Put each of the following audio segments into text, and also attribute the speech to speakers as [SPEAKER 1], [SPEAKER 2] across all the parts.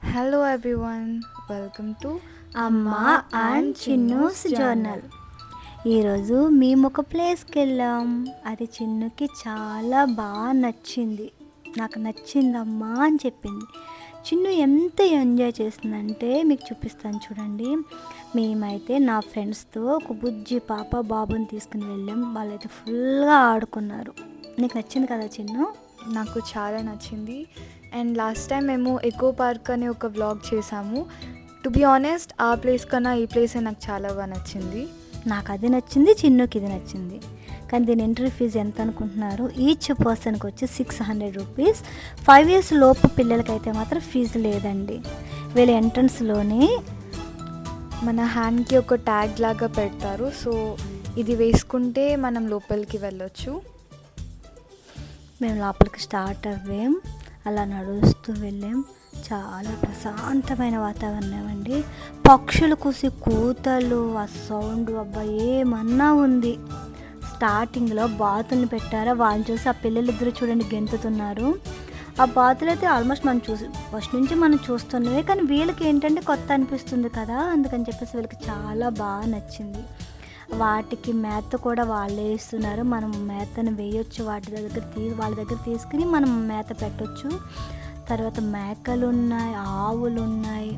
[SPEAKER 1] Hello everyone, welcome to
[SPEAKER 2] అమ్మ and Chinnu's journal. ఈరోజు మేము ఒక ప్లేస్కి వెళ్ళాం. అది చిన్నుకి చాలా బాగా నచ్చింది. నాకు నచ్చిందమ్మా అని చెప్పింది. చిన్ను ఎంత ఎంజాయ్ చేసిందంటే మీకు చూపిస్తాను చూడండి. మేమైతే నా ఫ్రెండ్స్తో ఒక బుజ్జి పాప బాబుని తీసుకుని వెళ్ళాం. వాళ్ళైతే ఫుల్గా ఆడుకున్నారు. నీకు నచ్చింది కదా చిన్ను?
[SPEAKER 1] నాకు చాలా నచ్చింది. అండ్ లాస్ట్ టైం మేము ఎకో పార్క్ అనే ఒక వ్లాగ్ చేసాము. టు బి ఆనెస్ట్ ఆ ప్లేస్ కన్నా ఈ ప్లేసే నాకు చాలా బాగా నచ్చింది.
[SPEAKER 2] నాకు అది నచ్చింది, చిన్నుకి ఇది నచ్చింది. కానీ దీని ఎంట్రీ ఫీజు ఎంత అనుకుంటున్నారు? ఈచ్ పర్సన్కి వచ్చి 600 రూపీస్. 5 years లోపు పిల్లలకైతే మాత్రం ఫీజు లేదండి. వీళ్ళ ఎంట్రన్స్లోనే
[SPEAKER 1] మన హ్యాండ్కి ఒక ట్యాగ్ లాగా పెడతారు. సో ఇది వేసుకుంటే మనం లోపలికి వెళ్ళొచ్చు.
[SPEAKER 2] మేము లోపలికి స్టార్ట్ అవ్వాం. అలా నడుస్తూ వెళ్ళాం. చాలా ప్రశాంతమైన వాతావరణం అండి. పక్షులు కూసి కూతలు, ఆ సౌండ్ అబ్బా ఏమన్నా ఉంది. స్టార్టింగ్లో బాతుల్ని పెట్టారా, వాళ్ళని చూసి ఆ పిల్లలిద్దరూ చూడండి గెంతుతున్నారు. ఆ బాతులు అయితే ఆల్మోస్ట్ మనం ఫస్ట్ నుంచి మనం చూస్తున్నవే, కానీ వీళ్ళకి ఏంటంటే కొత్త అనిపిస్తుంది కదా, అందుకని చెప్పేసి వీళ్ళకి చాలా బాగా నచ్చింది. వాటికి మేత కూడా వాళ్ళే ఇస్తున్నారు. మనం మేతను వేయొచ్చు, వాళ్ళ దగ్గర తీసుకుని మనం మేత పెట్టొచ్చు. తర్వాత మేకలు ఉన్నాయి, ఆవులు ఉన్నాయి.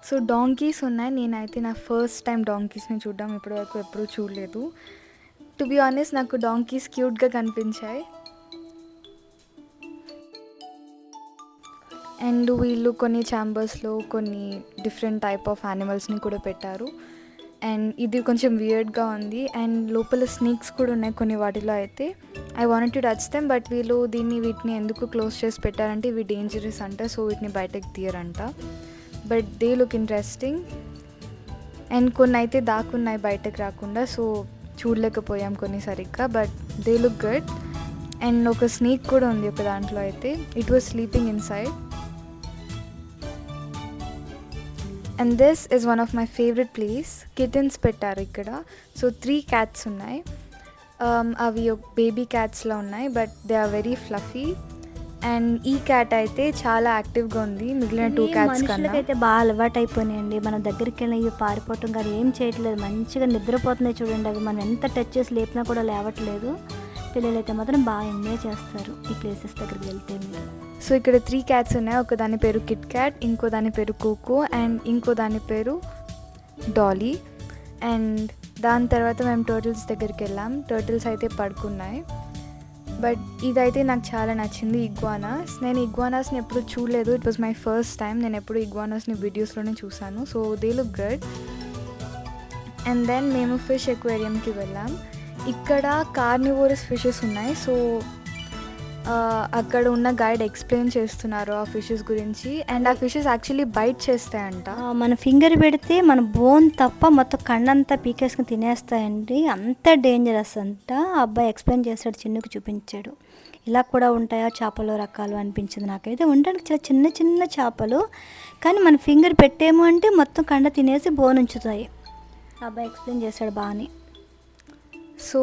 [SPEAKER 1] సో డాంకీస్ ఉన్నాయి. నేనైతే నా ఫస్ట్ టైం డాంకీస్ని చూడడం, ఇప్పటివరకు ఎప్పుడూ చూడలేదు. టు బి ఆనెస్ట్ నాకు డాంకీస్ క్యూట్గా కనిపించాయి. అండ్ వీళ్ళు కొన్ని ఛాంబర్స్లో కొన్ని డిఫరెంట్ టైప్ ఆఫ్ యానిమల్స్ని కూడా పెట్టారు. అండ్ ఇది కొంచెం వియర్డ్గా ఉంది. అండ్ లోపల స్నేక్స్ కూడా ఉన్నాయి కొన్ని వాటిలో అయితే. I wanted to touch them, but వీళ్ళు వీటిని ఎందుకు క్లోజ్ చేసి పెట్టారంటే ఇవి డేంజరస్ అంట, సో వీటిని బయటకు తీయరంట. But they look interesting. And కొన్ని అయితే దాక్కున్నాయి బయటకు రాకుండా, సో చూడలేకపోయాం కొన్ని సరిగ్గా, but they look good. And ఒక స్నేక్ కూడా ఉంది ఒక దాంట్లో అయితే. It was sleeping inside. And this is one of my favourite place. Kittens పెట్టారు ఇక్కడ. సో 3 cats ఉన్నాయి. అవి బేబీ క్యాట్స్లో ఉన్నాయి, but they are very fluffy. And ఈ క్యాట్ అయితే చాలా యాక్టివ్గా ఉంది మిగిలిన 2 cats కన్నా.
[SPEAKER 2] అయితే బాగా అలవాటు అయిపోయినాయండి. మన దగ్గరికి వెళ్ళి ఇవి పారిపోవటం కానీ ఏం చేయట్లేదు, మంచిగా నిద్రపోతున్నాయి చూడండి. అవి మనం ఎంత టచ్ చేసి లేపినా కూడా లేవట్లేదు. పిల్లలు అయితే మాత్రం బాగా ఎంజాయ్ చేస్తారు ఈ ప్లేసెస్ దగ్గరికి వెళ్తే. మీరు
[SPEAKER 1] సో ఇక్కడ 3 cats ఉన్నాయి. ఒక దాని పేరు కిట్ క్యాట్, ఇంకో దాని పేరు కోకో, అండ్ ఇంకో దాని పేరు డాలీ. అండ్ దాని తర్వాత మేము టర్టిల్స్ దగ్గరికి వెళ్ళాం. టర్టిల్స్ అయితే పడుకున్నాయి. బట్ ఇదైతే నాకు చాలా నచ్చింది, ఇగ్వానాస్. నేను ఇగ్వానాస్ని ఎప్పుడు చూడలేదు. It was my first time. నేను ఎప్పుడు ఇగ్వానాస్ని వీడియోస్లోనే చూసాను. So they look good. And then మేము ఫిష్ ఎక్వేరియంకి వెళ్ళాం. ఇక్కడ కార్నివోరస్ ఫిషెస్ ఉన్నాయి. సో అక్కడ ఉన్న గైడ్ ఎక్స్ప్లెయిన్ చేస్తున్నారు ఆ ఫిషెస్ గురించి. అండ్ ఆ ఫిషెస్ యాక్చువల్లీ బైట్ చేస్తాయంట.
[SPEAKER 2] మన ఫింగర్ పెడితే మన బోన్ తప్ప మొత్తం కన్నంతా పీకేసుకుని తినేస్తాయండి. అంత డేంజరస్ అంట. ఆ అబ్బాయి ఎక్స్ప్లెయిన్ చేశాడు, చిన్నుకు చూపించాడు. ఇలా కూడా ఉంటాయా చేపలు రకాలు అనిపించింది నాకైతే. ఉండడానికి చాలా చిన్న చిన్న చేపలు, కానీ మన ఫింగర్ పెట్టేమో అంటే మొత్తం కండ తినేసి బోన్ ఉంచుతాయి. ఆ అబ్బాయి ఎక్స్ప్లెయిన్ చేశాడు బాగానే.
[SPEAKER 1] సో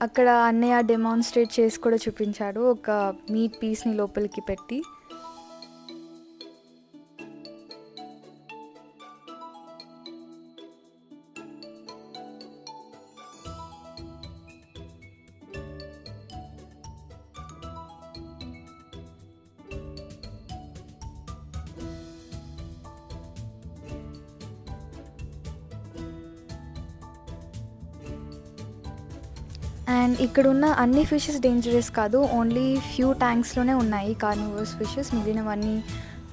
[SPEAKER 1] అక్కడ అన్నయ్య డెమాన్స్ట్రేట్ చేసి కూడా చూపించాడు ఒక మీట్ పీస్ని లోపలికి పెట్టి. అండ్ ఇక్కడ ఉన్న అన్ని ఫిషెస్ డేంజరస్ కాదు, ఓన్లీ ఫ్యూ ట్యాంక్స్లోనే ఉన్నాయి కార్నివోరస్ ఫిషెస్, మిగిలినవన్నీ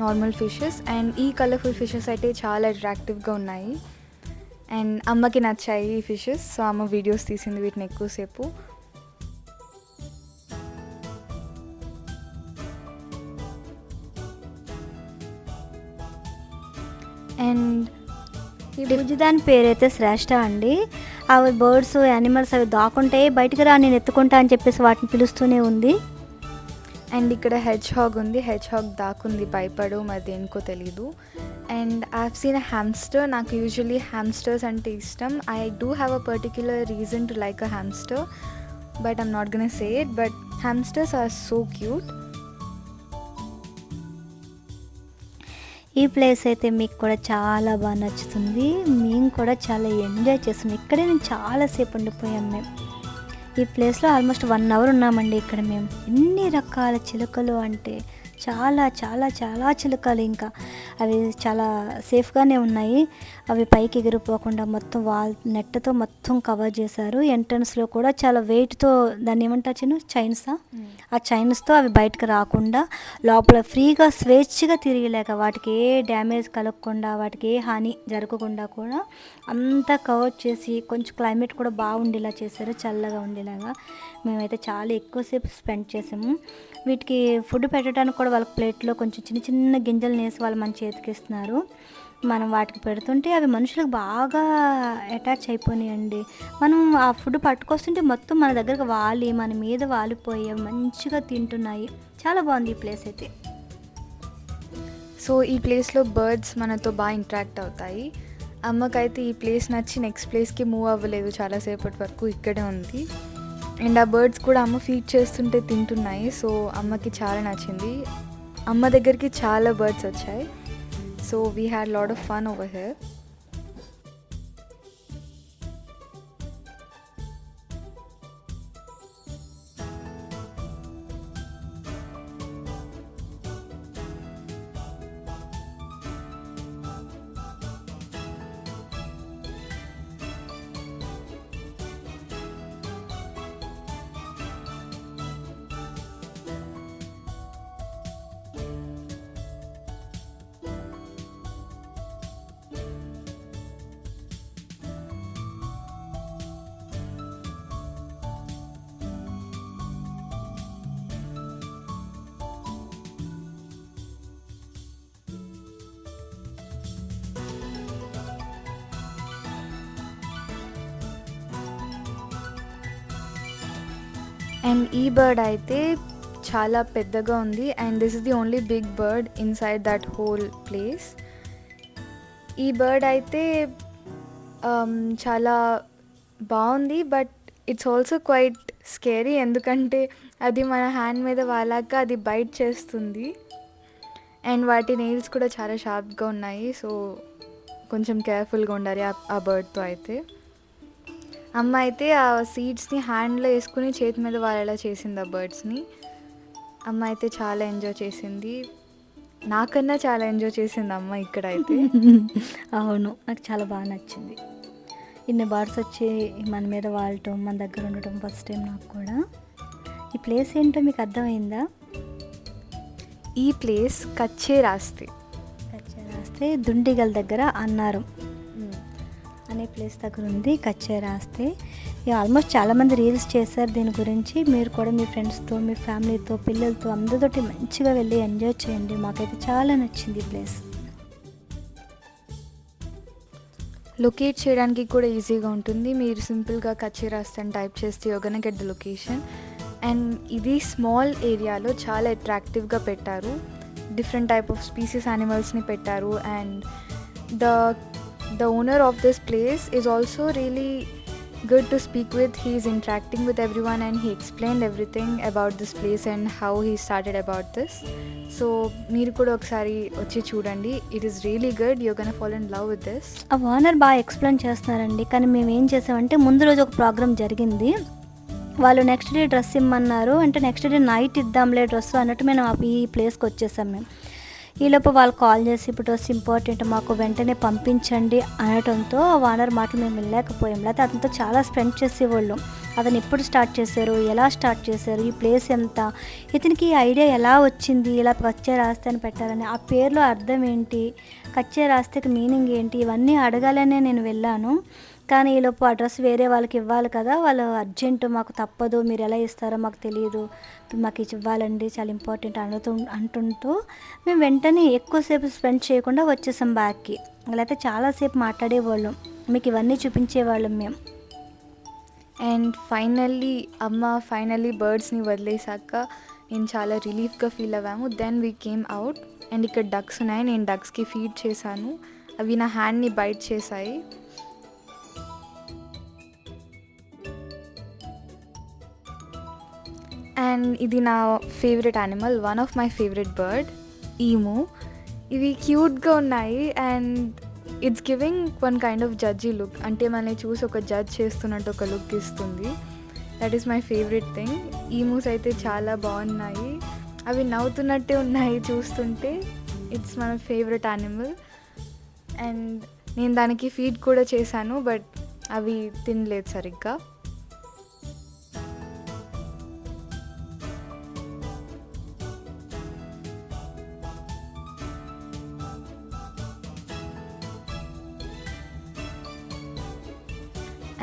[SPEAKER 1] నార్మల్ ఫిషెస్. అండ్ ఈ కలర్ఫుల్ ఫిషెస్ అయితే చాలా అట్రాక్టివ్గా ఉన్నాయి. అండ్ అమ్మకి నచ్చాయి ఈ ఫిషెస్, సో అమ్మ వీడియోస్ తీసింది వీటిని ఎక్కువసేపు. అండ్
[SPEAKER 2] ఈ బుజ్జిదాని పేరైతే శ్రేష్ఠ అండి. అవి బర్డ్స్, యానిమల్స్ అవి దాక్కుంటే బయటికి రా నేను ఎత్తుకుంటా అని చెప్పేసి వాటిని పిలుస్తూనే ఉంది.
[SPEAKER 1] అండ్ ఇక్కడ హెడ్జ్ హాగ్ ఉంది. హెడ్జ్ హాగ్ దాక్కుంది, భయపడు, మరి దేనికో తెలీదు. And I have seen a hamster. నాకు యూజువలీ హ్యామ్స్టర్స్ అంటే ఇష్టం. I do have a particular reason to like a hamster, but I'm not gonna say it, but hamsters are so cute.
[SPEAKER 2] ఈ place అయితే మీకు కూడా చాలా బాగా నచ్చుతుంది. మేము కూడా చాలా ఎంజాయ్ చేస్తున్నాం. ఇక్కడే నేను చాలాసేపు ఉండిపోయాం మేము. ఈ ప్లేస్లో ఆల్మోస్ట్ 1 అవర్ ఉన్నామండి ఇక్కడ మేము. ఎన్ని రకాల చిలుకలు అంటే చాలా చాలా చాలా చిలుకలు. ఇంకా అవి చాలా సేఫ్గానే ఉన్నాయి. అవి పైకి ఎగిరిపోకుండా మొత్తం నెట్తో మొత్తం కవర్ చేశారు. ఎంట్రన్స్లో కూడా చాలా వెయిట్తో, దాన్ని ఏమంటారు చిన్న చైన్సా, ఆ చైన్స్తో అవి బయటకు రాకుండా లోపల ఫ్రీగా స్వేచ్ఛగా తిరిగలేక వాటికి ఏ డ్యామేజ్ కలగకుండా, వాటికి ఏ హాని జరగకుండా కూడా అంతా కవర్ చేసి కొంచెం క్లైమేట్ కూడా బాగుండేలా చేశారు, చల్లగా ఉండేలాగా. మేమైతే చాలా ఎక్కువసేపు స్పెండ్ చేసాము. వీటికి ఫుడ్ పెట్టడానికి కూడా వాళ్ళ ప్లేట్లో కొంచెం చిన్న చిన్న గింజలు వేసి వాళ్ళు మన చేతికి ఇస్తున్నారు. మనం వాటికి పెడుతుంటే అవి మనుషులకు బాగా అటాచ్ అయిపోయినాయండి. మనం ఆ ఫుడ్ పట్టుకొస్తుంటే మొత్తం మన దగ్గరకు మన మీద వాలిపోయి మంచిగా తింటున్నాయి. చాలా బాగుంది ఈ ప్లేస్ అయితే.
[SPEAKER 1] సో ఈ ప్లేస్లో బర్డ్స్ మనతో బాగా ఇంటరాక్ట్ అవుతాయి. అమ్మకైతే ఈ ప్లేస్ నచ్చి నెక్స్ట్ ప్లేస్కి మూవ్ అవ్వలేదు, చాలాసేపటి వరకు ఇక్కడే ఉంది. అండ్ ఆ బర్డ్స్ కూడా అమ్మ ఫీడ్ చేస్తుంటే తింటున్నాయి. సో అమ్మకి చాలా నచ్చింది. అమ్మ దగ్గరికి చాలా బర్డ్స్ వచ్చాయి. So we had lot of fun over here. And ఈ బర్డ్ అయితే చాలా పెద్దగా ఉంది. And this is the only big bird inside that whole place. ఈ బర్డ్ అయితే చాలా బాగుంది, but it's also quite scary. ఎందుకంటే అది మన హ్యాండ్ మీద వాలాక అది బైట్ చేస్తుంది. అండ్ వాటి నెయిల్స్ కూడా చాలా షార్ప్గా ఉన్నాయి. సో కొంచెం కేర్ఫుల్గా ఉండాలి ఆ బర్డ్తో అయితే. అమ్మ అయితే ఆ సీడ్స్ని హ్యాండ్లో వేసుకుని చేతి మీద వాలేలా చేసింది ఆ బర్డ్స్ని. అమ్మ అయితే చాలా ఎంజాయ్ చేసింది. నాకన్నా చాలా ఎంజాయ్ చేసింది అమ్మ ఇక్కడైతే.
[SPEAKER 2] అవును, నాకు చాలా బాగా నచ్చింది. ఇన్ని బర్డ్స్ వచ్చి మన మీద వాడటం, మన దగ్గర ఉండటం ఫస్ట్ టైం నాకు కూడా. ఈ ప్లేస్ ఏంటో మీకు అర్థమైందా?
[SPEAKER 1] ఈ ప్లేస్ కచ్చే రాస్తే
[SPEAKER 2] దుండిగల్ దగ్గర అన్నారం అనే ప్లేస్ దగ్గర ఉంది. కచ్చే రాస్తే ఆల్మోస్ట్ చాలామంది రీల్స్ చేశారు దీని గురించి. మీరు కూడా మీ ఫ్రెండ్స్తో, మీ ఫ్యామిలీతో, పిల్లలతో అందరితోటి మంచిగా వెళ్ళి ఎంజాయ్ చేయండి. మాకైతే చాలా నచ్చింది ఈ ప్లేస్.
[SPEAKER 1] లొకేట్ చేయడానికి కూడా ఈజీగా ఉంటుంది. మీరు సింపుల్గా కచ్చే రాస్తే అని టైప్ చేస్తే you're gonna get the location. And ఇది స్మాల్ ఏరియాలో చాలా అట్రాక్టివ్గా పెట్టారు. డిఫరెంట్ టైప్ ఆఫ్ స్పీసీస్ యానిమల్స్ని పెట్టారు. And the owner of this place is also really good to speak with. He is interacting with everyone and he explained everything about this place and how he started about this. So మీరు కూడా ఒకసారి వచ్చి చూడండి. It is really good. You're gonna fall in love with this.
[SPEAKER 2] ఆ owner బాగా explain చేస్తున్నారండి. కానీ మేము ఏం చేసామంటే ముందు రోజు ఒక ప్రోగ్రామ్ జరిగింది. వాళ్ళు నెక్స్ట్ డే డ్రెస్ ఇమ్మన్నారు. అంటే నెక్స్ట్ డే నైట్ ఇద్దాంలే డ్రెస్ అన్నట్టు మేము ఈ ప్లేస్కి వచ్చేసాం మేము. ఈలోపు వాళ్ళు కాల్ చేసి ఇప్పుడు డ్రెస్ ఇంపార్టెంట్, మాకు వెంటనే పంపించండి అనడంతో ఆ ఓనర్ మాటలు మేము వెళ్ళలేకపోయాం. లేకపోతే అతనితో చాలా స్పెండ్ చేసేవాళ్ళం. అతను ఎప్పుడు స్టార్ట్ చేశారు, ఎలా స్టార్ట్ చేశారు, ఈ ప్లేస్ ఎంత, ఇతనికి ఈ ఐడియా ఎలా వచ్చింది, ఇలా కచ్చే రాస్తే అని పెట్టారని, ఆ పేర్లో అర్థం ఏంటి, కచ్చే రాస్తేకి మీనింగ్ ఏంటి, ఇవన్నీ అడగాలనే నేను వెళ్ళాను. కానీ ఈలోపు ఆ డ్రెస్ వేరే వాళ్ళకి ఇవ్వాలి కదా, వాళ్ళు అర్జెంటు మాకు తప్పదు, మీరు ఎలా ఇస్తారో మాకు తెలియదు, మాకు ఇది ఇవ్వాలండి చాలా ఇంపార్టెంట్ అంటుంటూ మేము వెంటనే ఎక్కువసేపు స్పెండ్ చేయకుండా వచ్చేసాం బ్యాగ్కి. లేకపోతే చాలాసేపు మాట్లాడేవాళ్ళం, మీకు ఇవన్నీ చూపించేవాళ్ళం మేము.
[SPEAKER 1] అండ్ ఫైనల్లీ బర్డ్స్ని వదిలేసాక నేను చాలా రిలీఫ్గా ఫీల్ అవ్వాము. Then we came out and ఇక్కడ డక్స్ ఉన్నాయి. నేను డక్స్కి ఫీడ్ చేశాను, అవి నా హ్యాండ్ని బైట్ చేశాయి. అండ్ ఇది నా favourite animal, one of my favourite bird, emu. ఇవి క్యూట్గా ఉన్నాయి and it's giving one kind of judgy look, అంటే మనల్ని చూసి ఒక జడ్జ్ చేస్తున్నట్టు ఒక లుక్ ఇస్తుంది. That is my favourite thing. Emus అయితే చాలా బాగున్నాయి, అవి నవ్వుతున్నట్టే ఉన్నాయి చూస్తుంటే. It's my favourite animal and నేను దానికి ఫీడ్ కూడా చేశాను, బట్ అవి తినలేదు సరిగ్గా.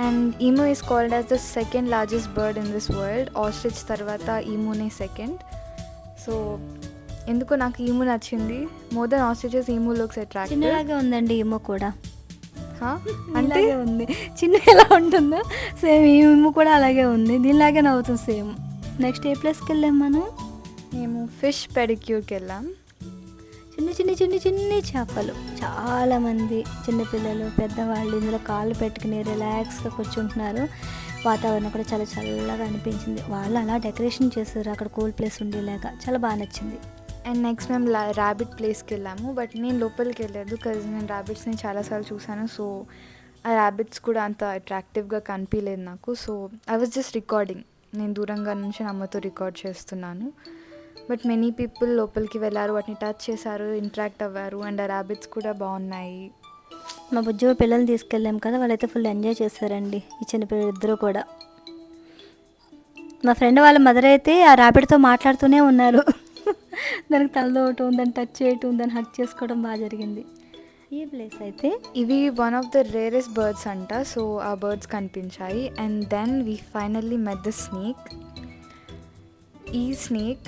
[SPEAKER 1] And emu is called as the second largest bird in this world. Ostrich తర్వాత ఈమూనే సెకండ్. సో ఎందుకో నాకు ఈమూ నచ్చింది more then ostriches. Emu looks attractive.
[SPEAKER 2] చిన్నలాగే ఉందండి ఈమో కూడా,
[SPEAKER 1] అంటే
[SPEAKER 2] ఉంది చిన్న ఎలా ఉంటుందో సేమ్ ఈమో కూడా అలాగే ఉంది, దీనిలాగే నవ్వుతుంది సేమ్. నెక్స్ట్ ఏ ప్లేస్కి వెళ్ళాం మనం?
[SPEAKER 1] మేము ఫిష్ పెడిక్యూర్కి వెళ్ళాం.
[SPEAKER 2] చిన్ని చిన్ని చిన్ని చిన్ని చేపలు, చాలామంది చిన్నపిల్లలు పెద్దవాళ్ళు ఇందులో కాళ్ళు పెట్టుకుని రిలాక్స్గా కూర్చుంటున్నారు. వాతావరణం కూడా చాలా చల్లగా అనిపించింది. వాళ్ళు అలా డెకరేషన్ చేశారు అక్కడ కూల్ ప్లేస్ ఉండేలాగా, చాలా బాగా నచ్చింది.
[SPEAKER 1] అండ్ నెక్స్ట్ మేము ర్యాబిట్ ప్లేస్కి వెళ్ళాము, బట్ నేను లోపలికి వెళ్ళలేదు బికాజ్ నేను ర్యాబిట్స్ని చాలాసార్లు చూసాను. సో ఆ ర్యాబిట్స్ కూడా అంత అట్రాక్టివ్గా కనిపించలేదు నాకు. So I was just recording, నేను దూరంగా నుంచి అమ్మతో రికార్డ్ చేస్తున్నాను. బట్ మెనీ పీపుల్ లోపలికి వెళ్ళారు, వాటిని టచ్ చేశారు, ఇంటరాక్ట్ అవ్వారు. అండ్ ఆ ర్యాబిట్స్ కూడా బాగున్నాయి.
[SPEAKER 2] మా బుజ్జు పిల్లల్ని తీసుకెళ్ళాం కదా, వాళ్ళైతే ఫుల్ ఎంజాయ్ చేశారండి, ఈ చిన్నపిల్లలు ఇద్దరు కూడా. మా ఫ్రెండ్ వాళ్ళ మదర్ అయితే ఆ ర్యాబిట్తో మాట్లాడుతూనే ఉన్నారు. దానికి తలదోవటం, దాన్ని టచ్ చేయటం, దాన్ని హక్ చేసుకోవడం బాగా జరిగింది. ఈ ప్లేస్ అయితే
[SPEAKER 1] ఇవి one of the rarest birds అంట. సో ఆ బర్డ్స్ కనిపించాయి. And then we finally met the snake. ఈ స్నేక్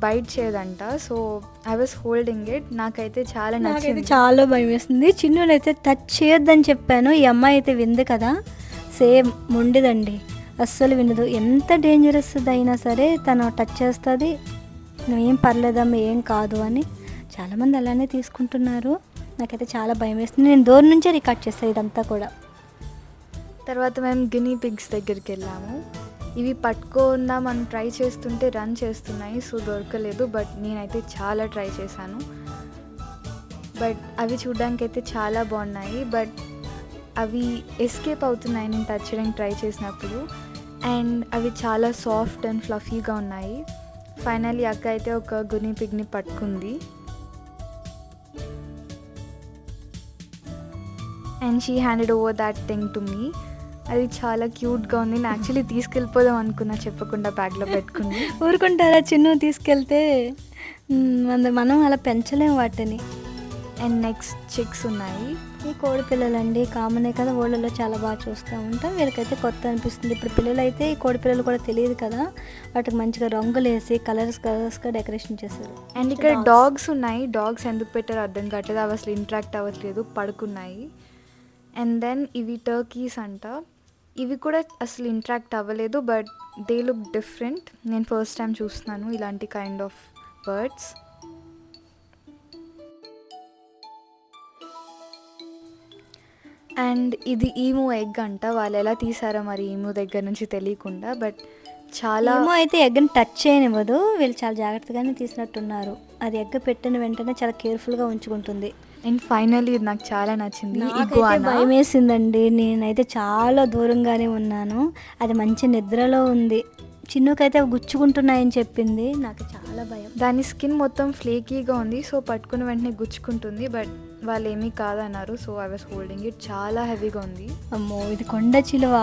[SPEAKER 1] బైట్ చేయదంట. So I was holding it. నాకైతే చాలా నచ్చింది,
[SPEAKER 2] చాలా భయం వేస్తుంది. చిన్నోడైతే టచ్ చేయొద్దని చెప్పాను, ఈ అమ్మాయి అయితే వింది కదా, సేమ్ మొండిదండి, అస్సలు వినదు. ఎంత డేంజరస్ అయినా సరే తను టచ్ చేస్తుంది, ఏం పర్లేదమ్మా ఏం కాదు అని. చాలామంది అలానే తీసుకుంటున్నారు. నాకైతే చాలా భయం వేస్తుంది. నేను దూరం నుంచే రికార్డ్ చేస్తాను ఇదంతా కూడా.
[SPEAKER 1] తర్వాత మేము గినీ పిగ్స్ దగ్గరికి వెళ్ళాము. ఇవి పట్టుకుందాం మనం ట్రై చేస్తుంటే రన్ చేస్తున్నాయి, సో దొరకలేదు. బట్ నేనైతే చాలా ట్రై చేశాను. బట్ అవి చూడడానికి అయితే చాలా బాగున్నాయి, బట్ అవి ఎస్కేప్ అవుతున్నాయి నేను టచ్ చేయడానికి ట్రై చేసినప్పుడు. అండ్ అవి చాలా సాఫ్ట్ అండ్ ఫ్లఫీగా ఉన్నాయి. ఫైనల్లీ అక్క అయితే ఒక గునీ పిగ్ని పట్టుకుంది and she handed over that thing to me. అది చాలా క్యూట్గా ఉంది. నేను యాక్చువల్లీ తీసుకెళ్ళిపోదాం అనుకున్నా, చెప్పకుండా బ్యాగ్లో పెట్టుకుంది.
[SPEAKER 2] ఊరుకుంటారా చిన్న తీసుకెళ్తే, మనం అలా పెంచలేం వాటిని.
[SPEAKER 1] అండ్ నెక్స్ట్ చిక్స్ ఉన్నాయి.
[SPEAKER 2] ఈ కోడి పిల్లలండి కామనే కదా, ఊళ్ళలో చాలా బాగా చూస్తూ ఉంటాం. వీళ్ళకైతే కొత్త అనిపిస్తుంది. ఇప్పుడు పిల్లలు అయితే ఈ కోడి పిల్లలు కూడా తెలియదు కదా, వాటికి మంచిగా రంగులు వేసి కలర్స్గా డెకరేషన్ చేశారు.
[SPEAKER 1] అండ్ ఇక్కడ డాగ్స్ ఉన్నాయి. డాగ్స్ ఎందుకు పెట్టారో అర్థం కావట్లేదు, అవి అసలు ఇంటరాక్ట్ అవ్వట్లేదు, పడుకున్నాయి. అండ్ దెన్ ఇవి టర్కీస్ అంట. ఇవి కూడా అసలు ఇంటరాక్ట్ అవ్వలేదు, బట్ దే లుక్ డిఫరెంట్. నేను ఫస్ట్ టైం చూస్తున్నాను ఇలాంటి కైండ్ ఆఫ్ బర్డ్స్. అండ్ ఇది ఈమూ ఎగ్ అంట. వాళ్ళు ఎలా తీసారో మరి ఈమూ దగ్గర నుంచి తెలియకుండా, బట్ చాలా
[SPEAKER 2] అయితే ఎగ్ని టచ్ చేయనివ్వదు. వీళ్ళు చాలా జాగ్రత్తగానే తీసినట్టున్నారు. అది ఎగ్ పెట్టిన వెంటనే చాలా కేర్ఫుల్గా ఉంచుకుంటుంది.
[SPEAKER 1] అండ్ ఫైనల్లీ ఇది నాకు చాలా నచ్చింది. ఇగువానా.
[SPEAKER 2] భయం వేసిందండి, నేనైతే చాలా దూరంగానే ఉన్నాను. అది మంచి నిద్రలో ఉంది. చిన్నుకైతే అవి గుచ్చుకుంటున్నాయని చెప్పింది, నాకు చాలా భయం.
[SPEAKER 1] దాని స్కిన్ మొత్తం ఫ్లేకీగా ఉంది, సో పట్టుకున్న వెంటనే గుచ్చుకుంటుంది. బట్ వాళ్ళు ఏమీ కాదన్నారు, so I was holding it. చాలా హెవీగా ఉంది.
[SPEAKER 2] అమ్మో ఇది కొండ చిలువ.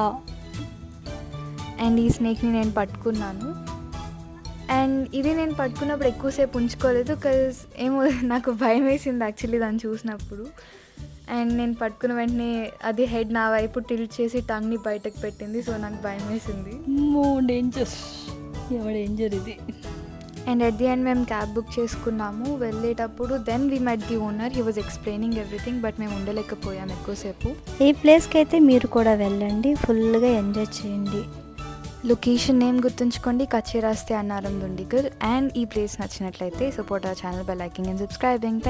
[SPEAKER 1] అండ్ ఈ స్నేక్ని నేను పట్టుకున్నాను. అండ్ ఇది నేను పట్టుకున్నప్పుడు ఎక్కువసేపు ఉంచుకోలేదు, బికాజ్ ఏమో నాకు భయం వేసింది యాక్చువల్లీ దాన్ని చూసినప్పుడు. అండ్ నేను పట్టుకున్న వెంటనే అది హెడ్ నా వైపు టిల్ట్ చేసి టంగ్ని బయటకు పెట్టింది. సో నాకు భయం వేసింది.
[SPEAKER 2] డేంజర్ డేంజర్ ఇది.
[SPEAKER 1] అండ్ అట్ ది ఎండ్ మేము క్యాబ్ బుక్ చేసుకున్నాము. వెళ్ళేటప్పుడు then we met the owner. He was explaining everything, but మేము ఉండలేకపోయాము ఎక్కువసేపు.
[SPEAKER 2] ఈ ప్లేస్కి అయితే మీరు కూడా వెళ్ళండి, ఫుల్గా ఎంజాయ్ చేయండి.
[SPEAKER 1] లొకేషన్ నేమ్ గుర్తుంచుకోండి, కచ్చేరాస్తే అన్నారం దుండిగల్. అండ్ ఈ ప్లేస్ నచ్చినట్లయితే support our channel by liking and subscribing.